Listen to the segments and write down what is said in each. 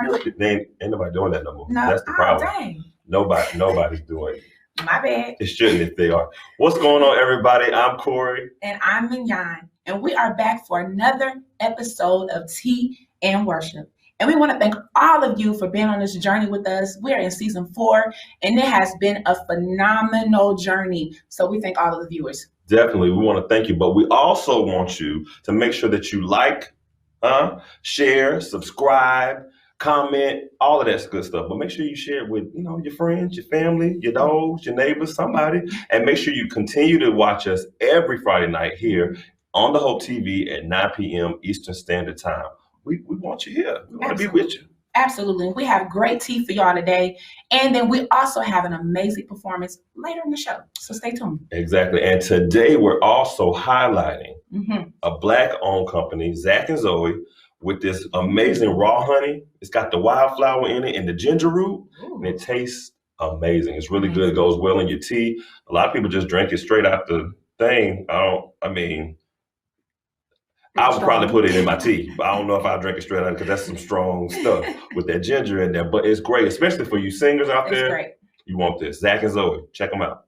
Ain't nobody doing that no more. No. That's the problem. Dang. Nobody's doing it. My bad. It shouldn't if they are. What's going on, everybody? I'm Corey. And I'm Mignon. And we are back for another episode of Tea and Worship. And we want to thank all of you for being on this journey with us. We're in season 4, and it has been a phenomenal journey. So we thank all of the viewers. Definitely, we want to thank you. But we also want you to make sure that you like, share, subscribe, comment, all of that good stuff. But make sure you share it with, your friends, your family, your dogs, your neighbors, somebody. And make sure you continue to watch us every Friday night here on the Hope TV at 9 p.m. Eastern Standard Time. We want you here. We want to be with you. Absolutely. We have great tea for y'all today. And then we also have an amazing performance later in the show. So stay tuned. Exactly. And today we're also highlighting a Black-owned company, Zach and Zoe, with this amazing raw honey. It's got the wildflower in it and the ginger root. Ooh. And it tastes amazing. It's really good. It goes well in your tea. A lot of people just drink it straight out the thing. I would probably put it in my tea, but I don't know if I'll drink it straight out because that's some strong stuff with that ginger in there. But it's great, especially for you singers out there. Great. You want this. Zach and Zoe. Check them out.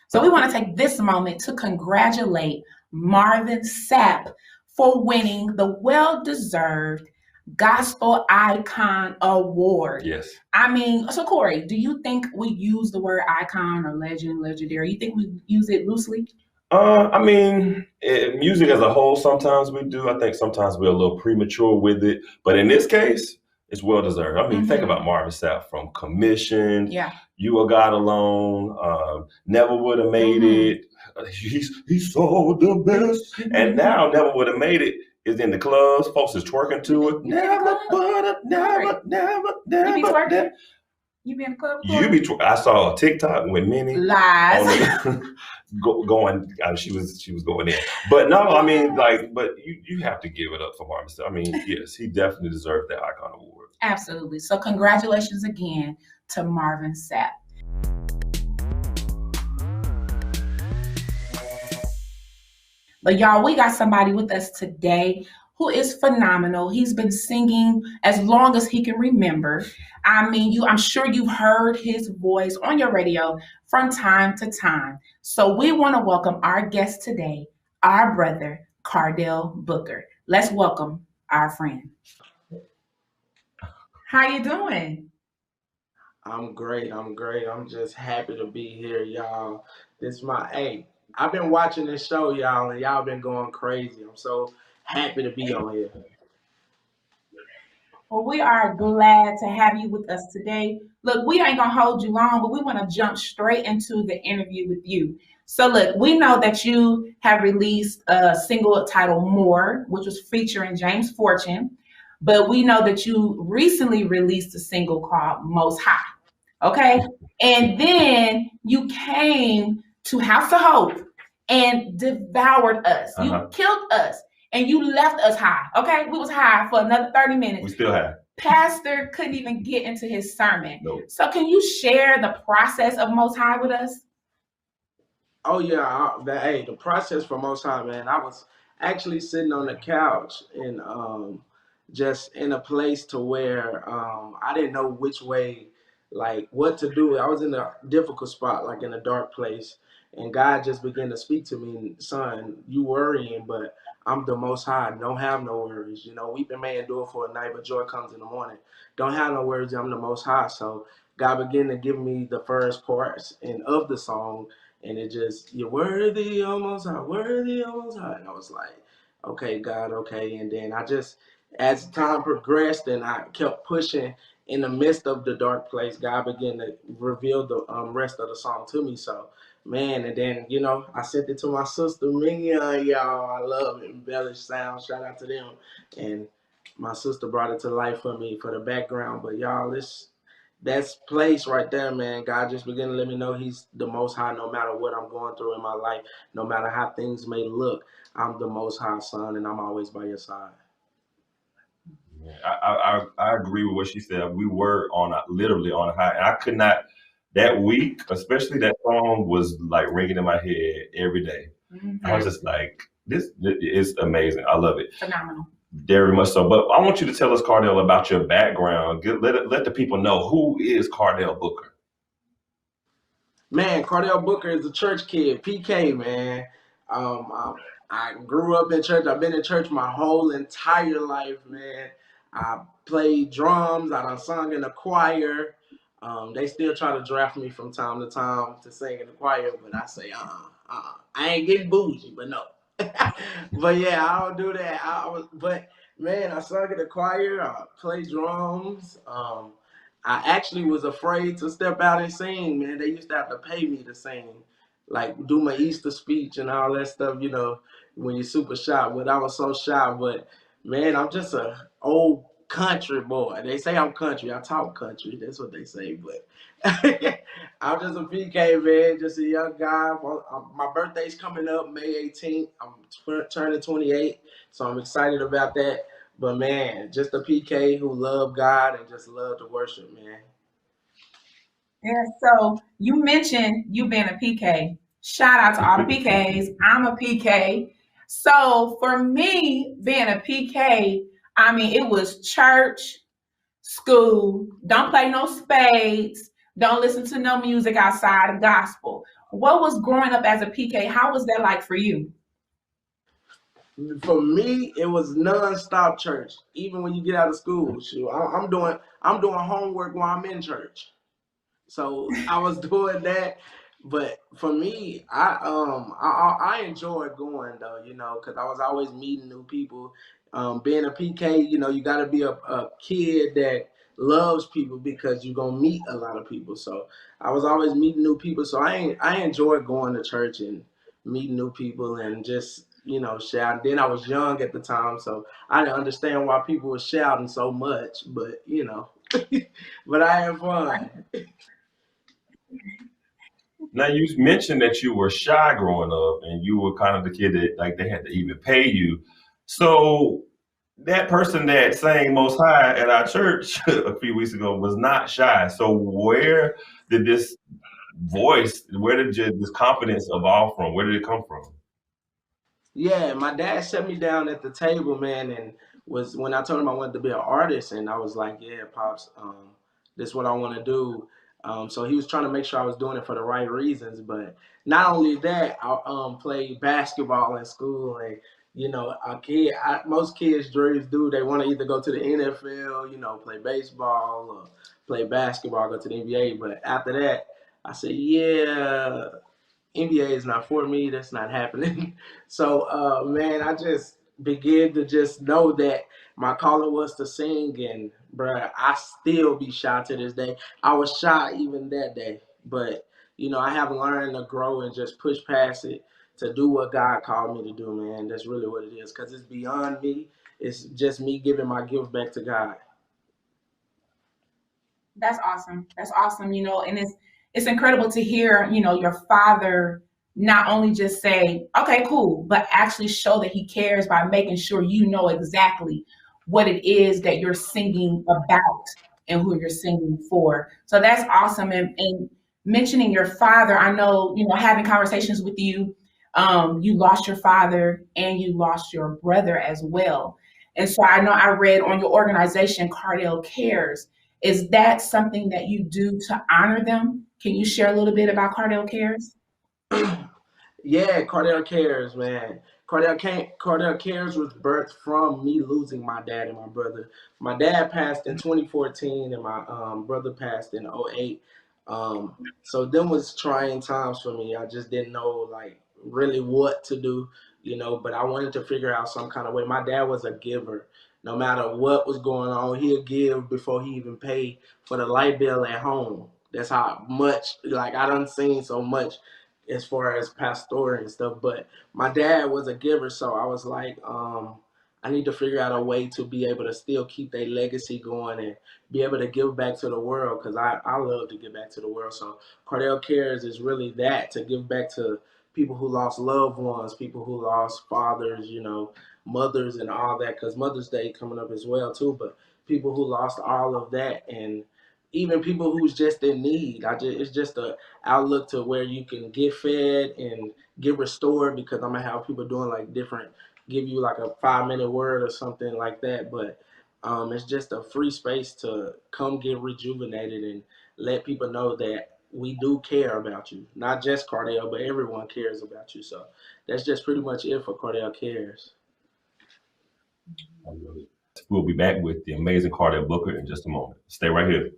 So we want to take this moment to congratulate Marvin Sapp for winning the well-deserved Gospel Icon Award. Yes. So Corey, do you think we use the word icon or legend, legendary? You think we use it loosely? Music as a whole, sometimes we do. I think sometimes we're a little premature with it. But in this case, it's well-deserved. Think about Marvin Sapp from Commission, You Are God Alone, Never Would Have Made It. He's so the best. And now Never Would Have Made It is in the clubs. Folks is twerking to it. Never would have, never. You be twerking? You be in the club? I saw a TikTok with Minnie. Lies. Going, she was going in. But no, but you have to give it up for Marvin Sapp. Yes, he definitely deserved that Icon Award. Absolutely. So congratulations again to Marvin Sapp. But y'all, we got somebody with us today who is phenomenal. He's been singing as long as he can remember. I'm sure you've heard his voice on your radio from time to time. So we want to welcome our guest today, our brother, Cardell Booker. Let's welcome our friend. How you doing? I'm great. I'm just happy to be here, y'all. I've been watching this show, y'all, and y'all been going crazy. I'm so happy to be on here. Well, we are glad to have you with us today. Look, we ain't going to hold you long, but we want to jump straight into the interview with you. So, look, we know that you have released a single titled More, which was featuring James Fortune. But we know that you recently released a single called Most High. Okay? And then you came to House of Hope and devoured us. You killed us and you left us high. Okay? We was high for another 30 minutes. We still have. Pastor couldn't even get into his sermon. Nope. So can you share the process of Most High with us? Oh yeah, the process for Most High, man. I was actually sitting on the couch and just in a place to where I didn't know which way, what to do. I was in a difficult spot, in a dark place. And God just began to speak to me, son, you worrying, but I'm the Most High. Don't have no worries. Weeping may endure for a night, but joy comes in the morning. Don't have no worries. I'm the Most High. So God began to give me the first parts of the song. And it just, you're worthy, O Most High, worthy, O Most High. And I was like, okay, God, okay. And then as time progressed and I kept pushing in the midst of the dark place, God began to reveal the rest of the song to me. So, man, and then, I sent it to my sister, Mignon, y'all. I love Embellish Sound. Shout out to them. And my sister brought it to life for me for the background. But, y'all, that's place right there, man. God just began to let me know he's the Most High no matter what I'm going through in my life, no matter how things may look. I'm the Most High, son, and I'm always by your side. I agree with what she said. We were literally on a high. And I could not, that week, especially that song was ringing in my head every day. I was just like, this is amazing. I love it. Phenomenal. Very much so. But I want you to tell us, Cardell, about your background. Let the people know, who is Cardell Booker. Man, Cardell Booker is a church kid, PK, man. I grew up in church. I've been in church my whole entire life, man. I played drums. I done sung in the choir. They still try to draft me from time to time to sing in the choir, but I say, I ain't getting bougie, but no. But yeah, I don't do that. But man, I sung in the choir. I played drums. I actually was afraid to step out and sing, man. They used to have to pay me to sing, like do my Easter speech and all that stuff, when you're super shy. But I was so shy. But man, I'm just a old country boy. They say I'm country. I talk country. That's what they say. But I'm just a PK, man. Just a young guy. Well, my birthday's coming up May 18th. I'm turning 28, so I'm excited about that. But man, just a PK who love God and just love to worship, man. Yeah, so you mentioned you being a PK. Shout out to all the PKs. I'm a PK. So for me, being a PK, I mean, it was church, school, don't play no spades, don't listen to no music outside of gospel. What was growing up as a PK? How was that like for you? For me, it was non-stop church. Even when you get out of school, shoot, I'm doing homework while I'm in church. So I was doing that. But for me, I enjoyed going though, because I was always meeting new people. Being a PK, you got to be a kid that loves people because you're gonna meet a lot of people. So I was always meeting new people. So I enjoyed going to church and meeting new people and just shouting. Then I was young at the time, so I didn't understand why people were shouting so much. But but I had fun. Now, you mentioned that you were shy growing up and you were kind of the kid that, like, they had to even pay you. So that person that sang Most High at our church a few weeks ago was not shy. So where did this where did this confidence evolve from? Where did it come from? Yeah, my dad set me down at the table, man, and was when I told him I wanted to be an artist, and I was like, "Yeah, pops, this is what I want to do." So he was trying to make sure I was doing it for the right reasons. But not only that, I played basketball in school, and most kids' dreams do. They want to either go to the NFL, play baseball, or play basketball, go to the NBA. But after that, I said, "Yeah, NBA is not for me. That's not happening." So, man, I just began to just know that my calling was to sing, and bruh, I still be shy to this day. I was shy even that day, but I have learned to grow and just push past it to do what God called me to do, man. That's really what it is, because it's beyond me. It's just me giving my gift back to God. That's awesome. That's awesome. And it's incredible to hear, your father not only just say, okay, cool, but actually show that he cares by making sure you know exactly what it is that you're singing about and who you're singing for. So that's awesome. And mentioning your father, I know, having conversations with you, you lost your father and you lost your brother as well. And so I know I read on your organization, Cardell Cares. Is that something that you do to honor them? Can you share a little bit about Cardell Cares? Yeah, Cardell Cares, man. Cardell Cares was birthed from me losing my dad and my brother. My dad passed in 2014, and my brother passed in '08. So them was trying times for me. I just didn't know like really what to do, But I wanted to figure out some kind of way. My dad was a giver. No matter what was going on, he'd give before he even paid for the light bill at home. That's how much like I done seen so much as far as pastoral and stuff. But my dad was a giver, so I was like, I need to figure out a way to be able to still keep their legacy going and be able to give back to the world because I love to give back to the world. So Cardell Cares is really that to give back to people who lost loved ones, people who lost fathers, mothers and all that. Because Mother's Day coming up as well too, but people who lost all of that and even people who's just in need. It's just a outlook to where you can get fed and get restored because I'm gonna have people doing like different give you like a 5 minute word or something like that. But it's just a free space to come get rejuvenated and let people know that we do care about you. Not just Cardell, but everyone cares about you. So that's just pretty much it for Cardell Cares. I love it. We'll be back with the amazing Cardell Booker in just a moment. Stay right here.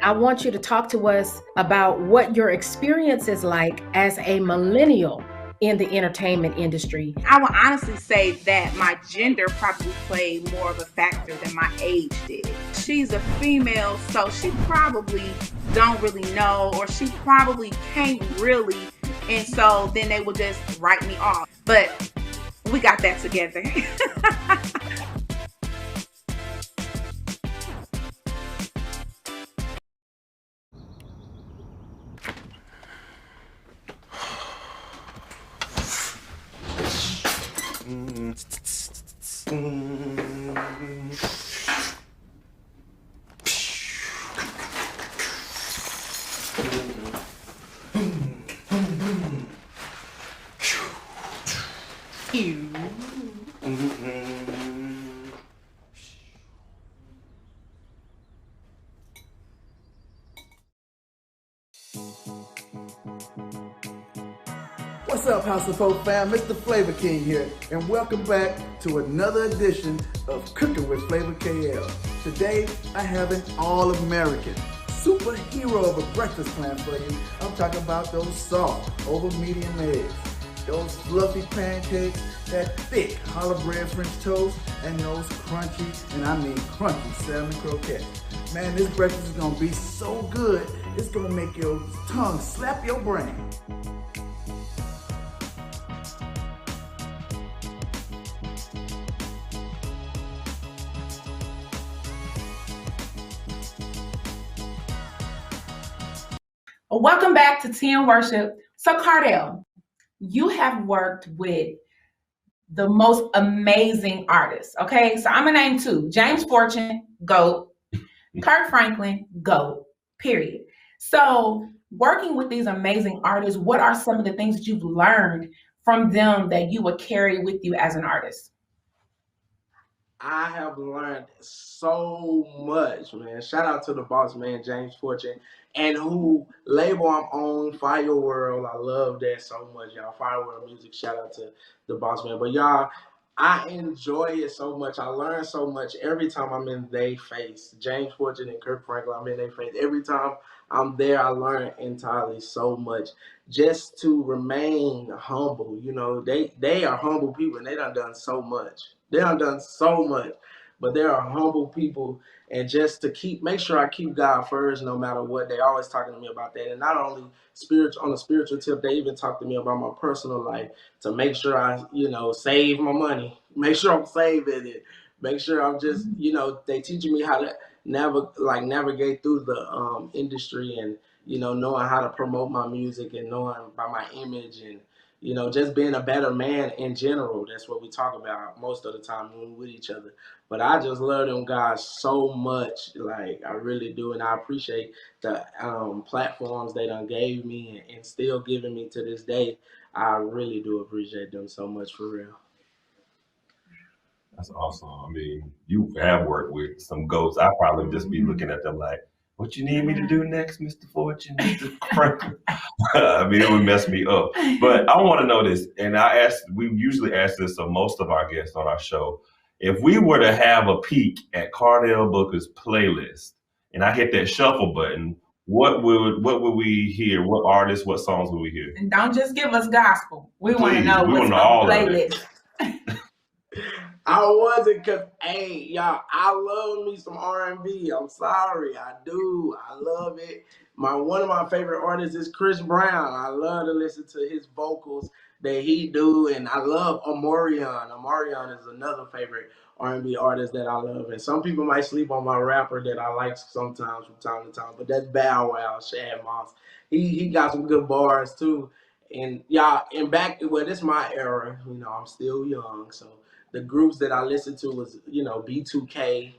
I want you to talk to us about what your experience is like as a millennial in the entertainment industry. I would honestly say that my gender probably played more of a factor than my age did. She's a female, so she probably don't really know, or she probably can't really, and so then they will just write me off. But we got that together. What's up, House of Folk fam? Mr. Flavor King here, and welcome back to another edition of Cooking with Flavor KL. Today, I have an all-American superhero of a breakfast plan for you. I'm talking about those soft, over medium eggs, those fluffy pancakes, that thick challah bread French toast, and those crunchy, and I mean crunchy salmon croquettes. Man, this breakfast is gonna be so good, it's gonna make your tongue slap your brain. Welcome back to Tea and Worship. So Cardell, you have worked with the most amazing artists, okay? So I'm gonna name two. James Fortune, GOAT. Kirk Franklin, GOAT, period. So working with these amazing artists, what are some of the things that you've learned from them that you would carry with you as an artist? I have learned so much, man. Shout out to the boss man, James Fortune, and who label I'm on, Fire World. I love that so much, y'all. Fire World Music. Shout out to the boss man. But y'all, I enjoy it so much. I learn so much every time I'm in their face. James Fortune and Kirk Franklin, I'm in their face. Every time I'm there, I learn entirely so much. Just to remain humble. You know, they are humble people, and they done so much. They done so much, but they are humble people, and just to make sure I keep God first, no matter what. They always talking to me about that, and not only spiritual on a spiritual tip, they even talk to me about my personal life to make sure I, save my money, make sure I'm saving it, make sure I'm just, they teaching me how to navigate through the industry, and knowing how to promote my music, and knowing about my image, and just being a better man in general. That's what we talk about most of the time when we're with each other. But I just love them guys so much. Like, I really do. And I appreciate the platforms they done gave me, and still giving me to this day. I really do appreciate them so much, for real. That's awesome. I mean, you have worked with some GOATs. I probably just be looking at them like, what you need me to do next, Mr. Fortune, Mr. Franklin? I mean, it would mess me up. But I want to know this, and we usually ask this of most of our guests on our show. If we were to have a peek at Cardell Booker's playlist, and I hit that shuffle button, what would we hear? What artists, what songs would we hear? And don't just give us gospel. We want to know what's on the playlist. I wasn't, because, hey, y'all, I love me some R&B. I'm sorry, I do. I love it. One of my favorite artists is Chris Brown. I love to listen to his vocals that he do, and I love Omarion. Omarion is another favorite R&B artist that I love. And some people might sleep on my rapper that I like sometimes from time to time, but that's Bow Wow, Shad Moss. He got some good bars too. And y'all, this is my era. I'm still young, so the groups that I listened to was, B2K.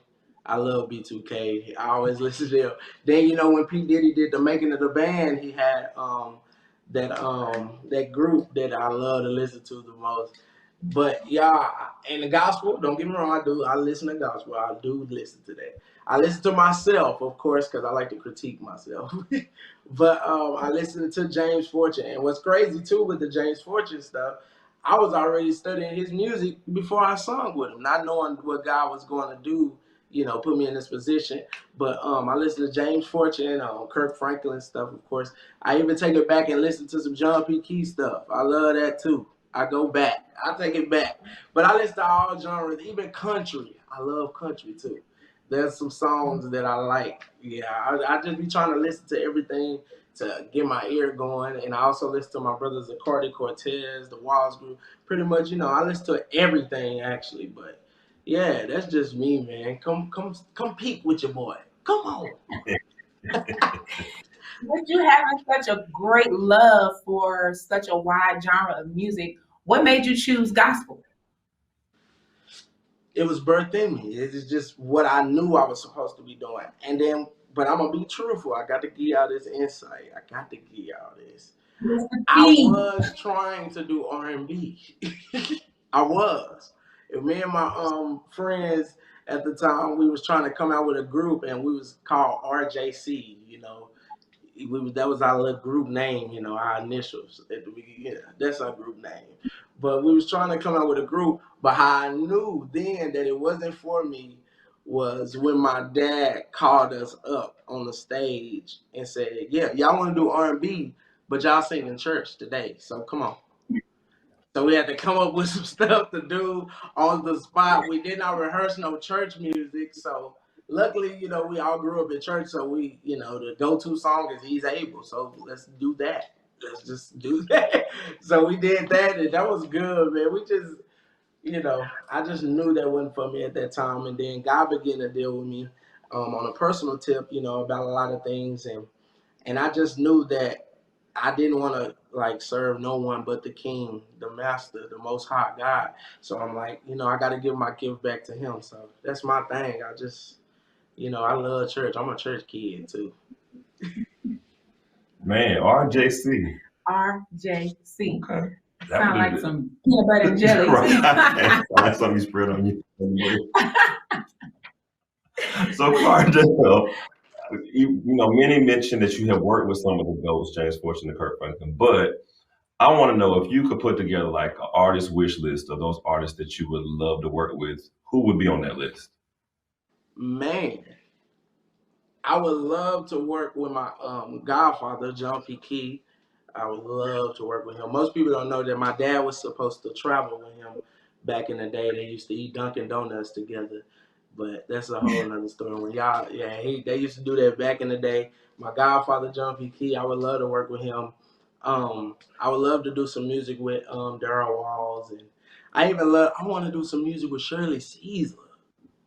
I love B2K. I always listen to them. Then, when P. Diddy did the making of the band, he had that group that I love to listen to the most. But yeah, and the gospel, don't get me wrong, I listen to gospel. I do listen to that. I listen to myself, of course, because I like to critique myself. But I listen to James Fortune. And what's crazy too with the James Fortune stuff, I was already studying his music before I sung with him, not knowing what God was going to do, put me in this position. But I listen to James Fortune, Kirk Franklin stuff, of course. I even take it back and listen to some John P. Key stuff. I love that too. I go back. I take it back. But I listen to all genres, even country. I love country too. There's some songs that I like. Yeah, I just be trying to listen to everything to get my ear going. And I also listen to my brothers, the Cardi Cortez, the Walls Group. Pretty much, I listen to everything actually. But yeah, that's just me, man. Come peek with your boy. Come on. With you having such a great love for such a wide genre of music, what made you choose gospel? It was birthed in me. It's just what I knew I was supposed to be doing. And then, but I'm gonna be truthful. I got to give y'all this insight. I got to give y'all this. I was trying to do R&B. I was. And me and my friends at the time, we was trying to come out with a group, and we was called RJC. That was our little group name, our initials at the beginning. Yeah, that's our group name. But we was trying to come out with a group. But how I knew then that it wasn't for me was when my dad called us up on the stage and said, "Yeah, y'all want to do R&B, but y'all sing in church today. So come on." So we had to come up with some stuff to do on the spot. We did not rehearse no church music, so. Luckily, we all grew up in church, so we, the go-to song is He's Able. So let's do that. Let's just do that. So we did that, and that was good, man. We just, I just knew that wasn't for me at that time. And then God began to deal with me on a personal tip, about a lot of things. And I just knew that I didn't want to, serve no one but the King, the Master, the Most High God. So I'm like, I got to give my gift back to Him. So that's my thing. I just... I love church. I'm a church kid too. Man, RJC. RJC. Okay. Sound like some peanut butter and jelly. Right. Like something you spread on you. So, Cardell, many mentioned that you have worked with some of the GOATs, James Fortune and Kirk Franklin, but I want to know if you could put together like an artist wish list of those artists that you would love to work with, who would be on that list? Man, I would love to work with my godfather, John P. Key. I would love to work with him. Most people don't know that my dad was supposed to travel with him back in the day. They used to eat Dunkin' Donuts together, but that's a whole nother story. When they used to do that back in the day. My godfather, John P. Key, I would love to work with him. I would love to do some music with Darryl Walls, and I want to do some music with Shirley Caesar.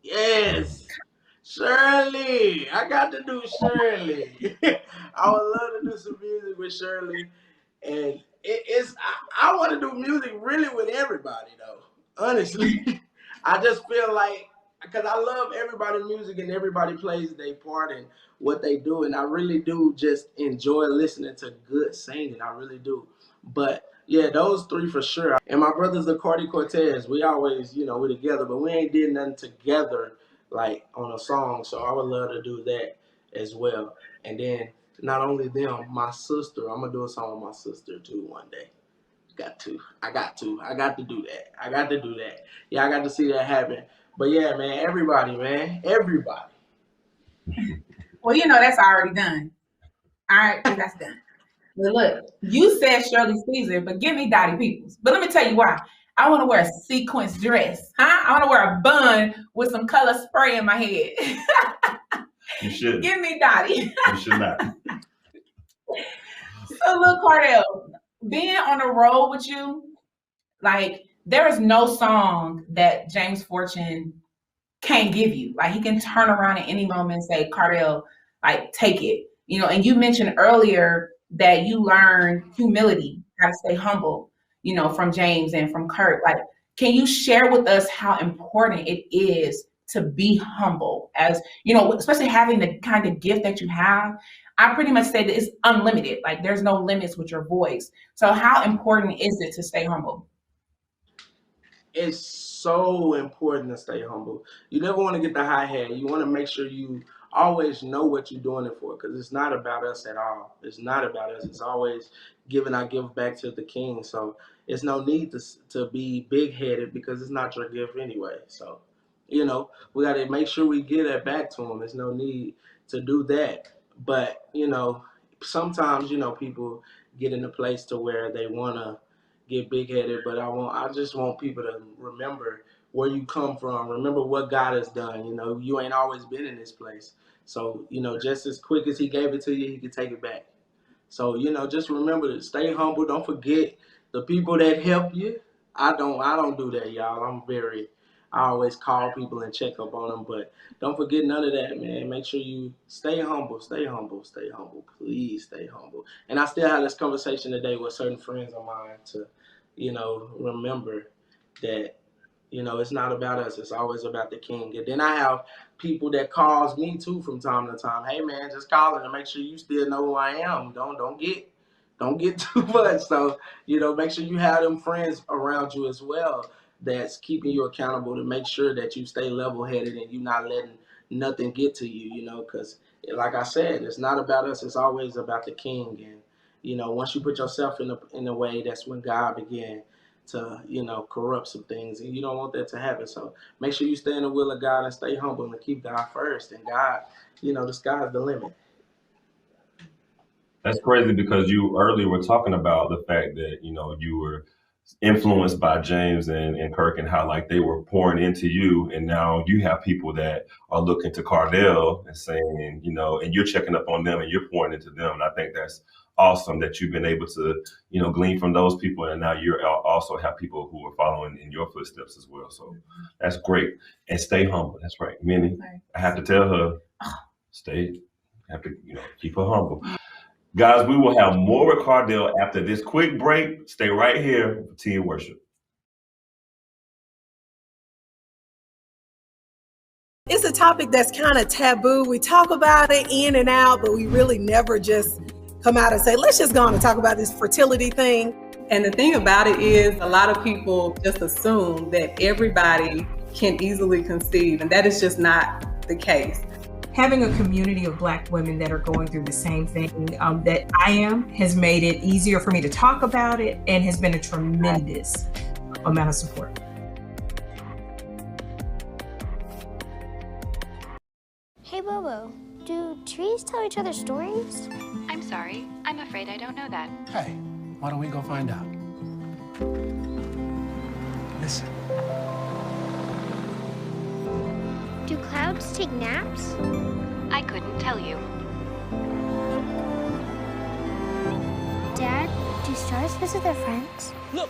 Yes, Shirley. I got to do Shirley. I would love to do some music with Shirley. And I want to do music really with everybody, though. Honestly, I just feel like, because I love everybody's music and everybody plays their part in what they do. And I really do just enjoy listening to good singing. I really do. But yeah, those three for sure. And my brothers, the Cardi Cortez, we always, we're together, but we ain't did nothing together like on a song. So I would love to do that as well. And then not only them, my sister, I'm going to do a song with my sister too one day. I got to do that. Yeah, I got to see that happen. But yeah, man, everybody. Well, that's already done. All right, that's done. But look, you said Shirley Caesar, but give me Dottie Peoples. But let me tell you why. I want to wear a sequence dress. I want to wear a bun with some color spray in my head. You should. Give me Dottie. You should not. So look, Cardell, being on the road with you, like, there is no song that James Fortune can't give you. Like, he can turn around at any moment and say, Cardell, like, take it. And you mentioned earlier that you learned humility, how to stay humble, from James and from Kirk. Like, can you share with us how important it is to be humble, as you know, especially having the kind of gift that you have. I pretty much say that it's unlimited. Like there's no limits with your voice. So how important is it to stay humble? It's so important to stay humble. You never want to get the high hat. You want to make sure you always know what you're doing it for, because it's not about us at all. It's not about us. It's always giving our gift back to the King. So it's no need to be big headed, because it's not your gift anyway. So, we got to make sure we give that back to him. There's no need to do that. But, sometimes, people get in a place to where they want to get big headed, but I just want people to remember where you come from. Remember what God has done. You ain't always been in this place. So, just as quick as he gave it to you, he can take it back. So, just remember to stay humble. Don't forget the people that help you. I don't do that, y'all. I always call people and check up on them, but don't forget none of that, man. Make sure you stay humble, stay humble, stay humble. Please stay humble. And I still had this conversation today with certain friends of mine to, remember that, it's not about us. It's always about the King. And then I have people that calls me too from time to time. Hey man, just calling to make sure you still know who I am. Don't get too much. So, make sure you have them friends around you as well that's keeping you accountable, to make sure that you stay level headed and you're not letting nothing get to you, because like I said, it's not about us. It's always about the King. And, once you put yourself in a way, that's when God began to, corrupt some things, and you don't want that to happen. So make sure you stay in the will of God and stay humble and keep God first. And God, the sky's the limit. That's crazy because you earlier were talking about the fact that, you were influenced by James and Kirk, and how like they were pouring into you, and now you have people that are looking to Cardell and saying, and you're checking up on them and you're pouring into them. And I think that's awesome that you've been able to, glean from those people, and now you're also have people who are following in your footsteps as well. So that's great. And stay humble. That's right. Minnie, I have to tell her, have to, keep her humble. Guys, we will have more with Cardell after this quick break. Stay right here for Tea and Worship. It's a topic that's kind of taboo. We talk about it in and out, but we really never just come out and say, let's just go on and talk about this fertility thing. And the thing about it is, a lot of people just assume that everybody can easily conceive, and that is just not the case. Having a community of Black women that are going through the same thing that I am has made it easier for me to talk about it, and has been a tremendous amount of support. Hey Bobo, do trees tell each other stories? I'm sorry, I'm afraid I don't know that. Hey, why don't we go find out? Listen. Do clouds take naps? I couldn't tell you. Dad, do stars visit their friends? Look!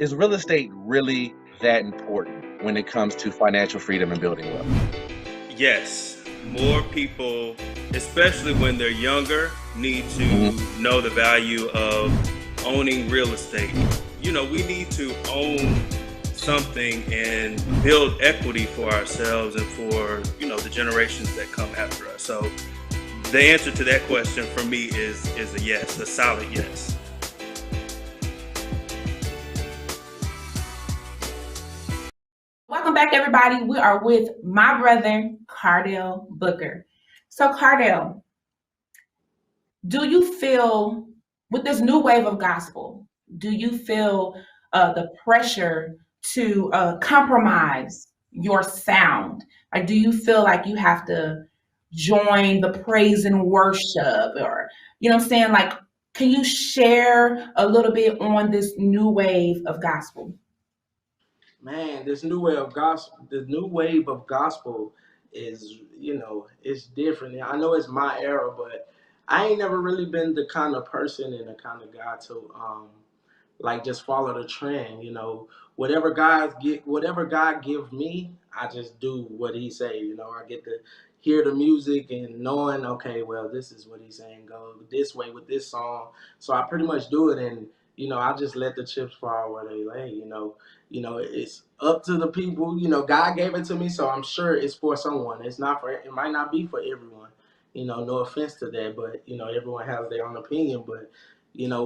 Is real estate really that important when it comes to financial freedom and building wealth? Yes, more people, especially when they're younger, need to know the value of owning real estate. We need to own something and build equity for ourselves and for, the generations that come after us. So the answer to that question for me is a yes, a solid yes. Welcome back, everybody. We are with my brother, Cardell Booker. So Cardell, do you feel, with this new wave of gospel, do you feel the pressure to compromise your sound? Like, do you feel like you have to join the praise and worship, or, what I'm saying? Like, can you share a little bit on this new wave of gospel? Man, this new wave of gospel is, it's different. I know it's my era, but I ain't never really been the kind of person and the kind of guy to just follow the trend. Whatever God give me, I just do what he say. I get to hear the music and knowing, okay, well, this is what he's saying, go this way with this song. So I pretty much do it, and I just let the chips fall where they lay. It's up to the people. God gave it to me, so I'm sure it's for someone. It might not be for everyone. No offense to that, but everyone has their own opinion. But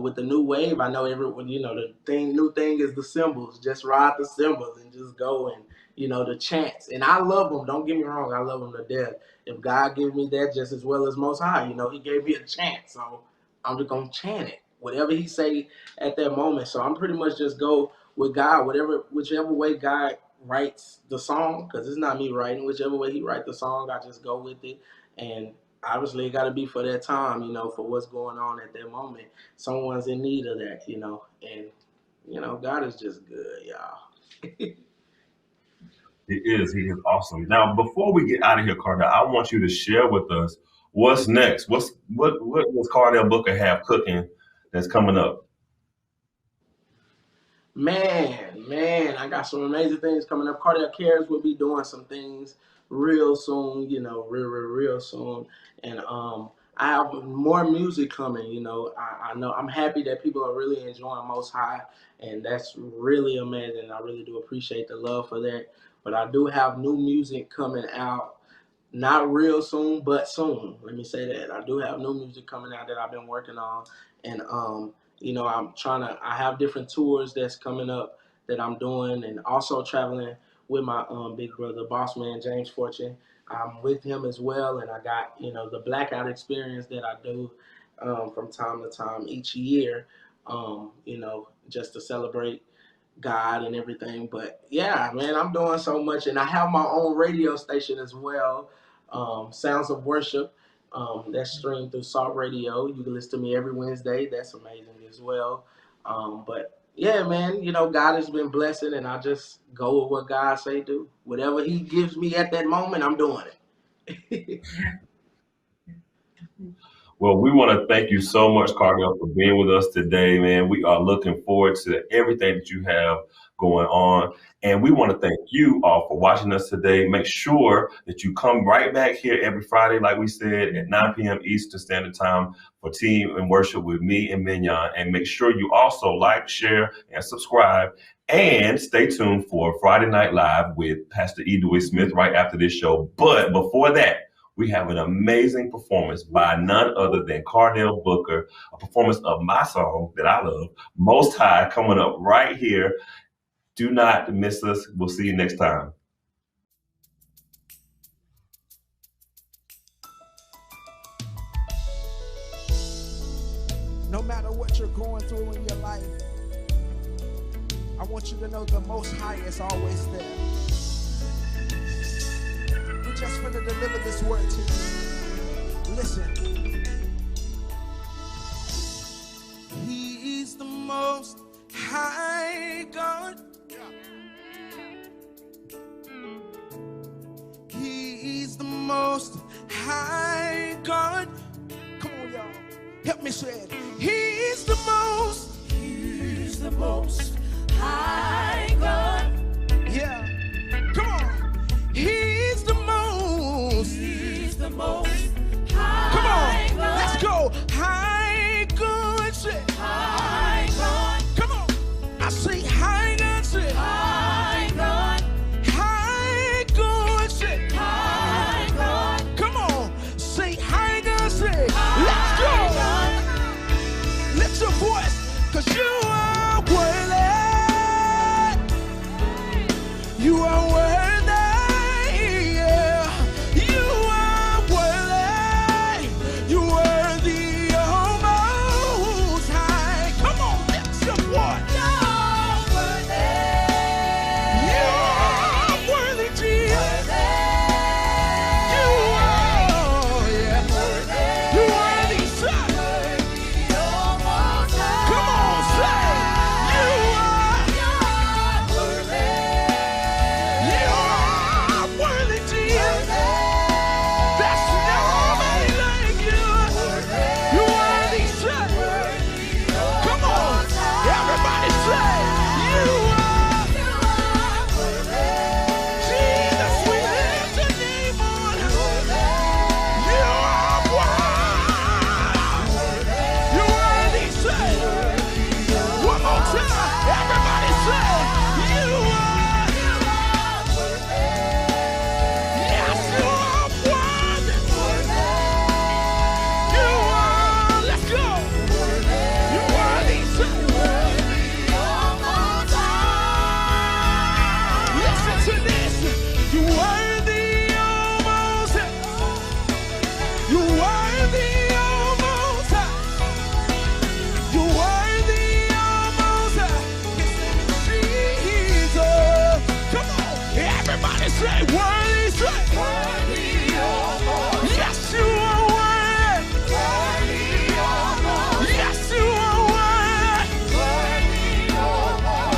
with the new wave, I know everyone. New thing is the cymbals. Just ride the cymbals and just go and the chants. And I love them. Don't get me wrong, I love them to death. If God gave me that just as well as Most High, He gave me a chant, so I'm just gonna chant it, whatever He say at that moment. So I'm pretty much just go with God, whichever way God writes the song, because it's not me writing. Whichever way He writes the song, I just go with it. And obviously, it got to be for that time, for what's going on at that moment. Someone's in need of that, and God is just good, y'all. He is awesome. Now, before we get out of here, Cardell, I want you to share with us what's next. What does Cardell Booker have cooking that's coming up? Man, I got some amazing things coming up. Cardell Cares will be doing some things real soon, real soon. And I have more music coming, I know I'm happy that people are really enjoying Most High, and that's really amazing. I really do appreciate the love for that. But I do have new music coming out, not real soon, but soon. Let me say that. I do have new music coming out that I've been working on. And, I have different tours that's coming up that I'm doing, and also traveling with my big brother, boss man, James Fortune. I'm with him as well. And I got, the Blackout experience that I do from time to time each year, just to celebrate God and everything. But yeah, man, I'm doing so much, and I have my own radio station as well, Sounds of Worship. That's streamed through Salt Radio. You can listen to me every Wednesday. That's amazing as well. But yeah, man, God has been blessing, and I just go with what God say do. Whatever He gives me at that moment, I'm doing it. Well, we want to thank you so much, Cardell, for being with us today, man. We are looking forward to everything that you have going on. And we want to thank you all for watching us today. Make sure that you come right back here every Friday, like we said, at 9 p.m. Eastern Standard Time for Team and Worship with me and Mignon. And make sure you also like, share, and subscribe. And stay tuned for Friday Night Live with Pastor E. Dewey Smith right after this show. But before that, we have an amazing performance by none other than Cardell Booker, a performance of my song that I love, Most High, coming up right here. Do not miss us. We'll see you next time. No matter what you're going through in your life, I want you to know the Most High is always there. We're just going to deliver this word to you. Listen. He is the Most High God. He is the Most High God. Come on, y'all. Help me say it. He is the Most High God. Yeah. Come on. He's the most high. Come on. God. Let's go. High God. Say. High God. Come on. I say high God. Say. High God. High God. Say. High God. Come on. Say high God. Say. Let's go. God. Lift your voice.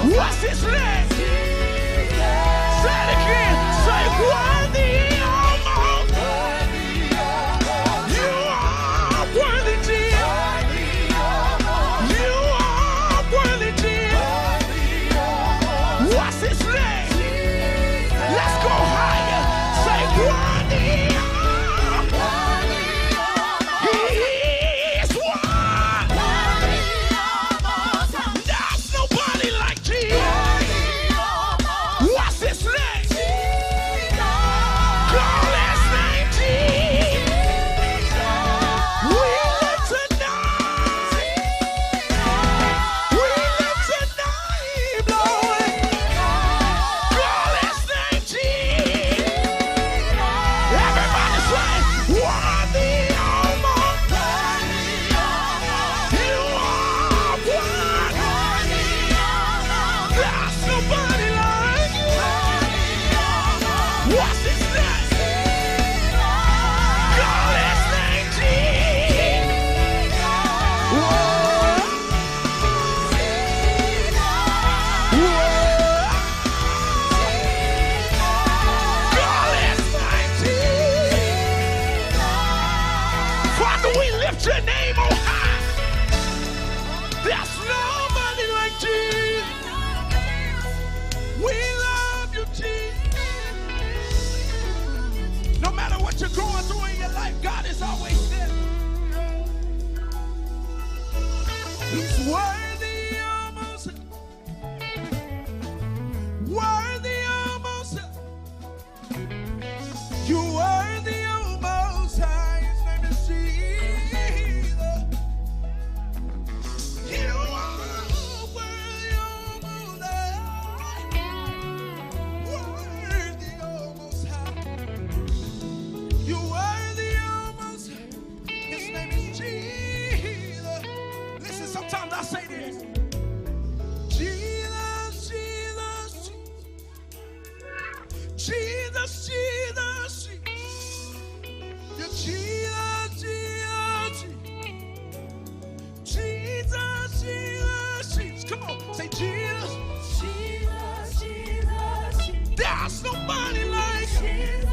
What's his name? Say it again. Say worthy almost. You are worthy, Jesus. You are worthy, Jesus. What's his name? Let's go higher. Say worthy. He is one. There's nobody like Jesus. What's his name? Call his name Jesus. We live tonight. We live tonight, Lord. Call his name Jesus. Everybody say, worthy almost. You are one. There's nobody like you. What's his name? Call his name Jesus. Whoa. Call his name Jesus. Father, we lift your name on high. There's nobody like Jesus. We love you, Jesus. No matter what you're going through in your life, God is always there. He's worthy almost. Worthy almost. You worthy almost. His name is Jesus. You are worthy almost. Worthy almost high. You worthy almost. His name is Jesus. Listen, sometimes I say this. Jesus, Jesus, Jesus, Jesus, Jesus, Jesus, Jesus, Jesus, Jesus. Come on, say Jesus. Jesus, Jesus, there's nobody like you.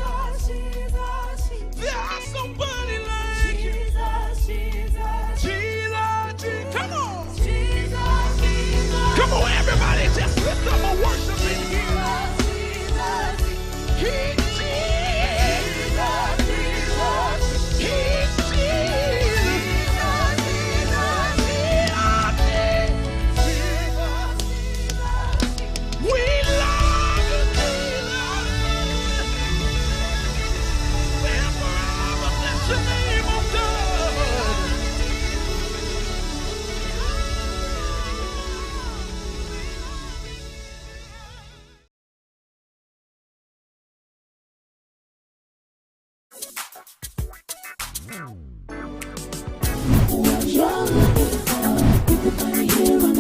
There's nobody like you. Jesus, Jesus. Come on. Come on, everybody, just lift up a worship in here. He's Jesus. He's Jesus. We love you, Jesus. We'll forever bless the name of God. What you're looking for, you can find it here on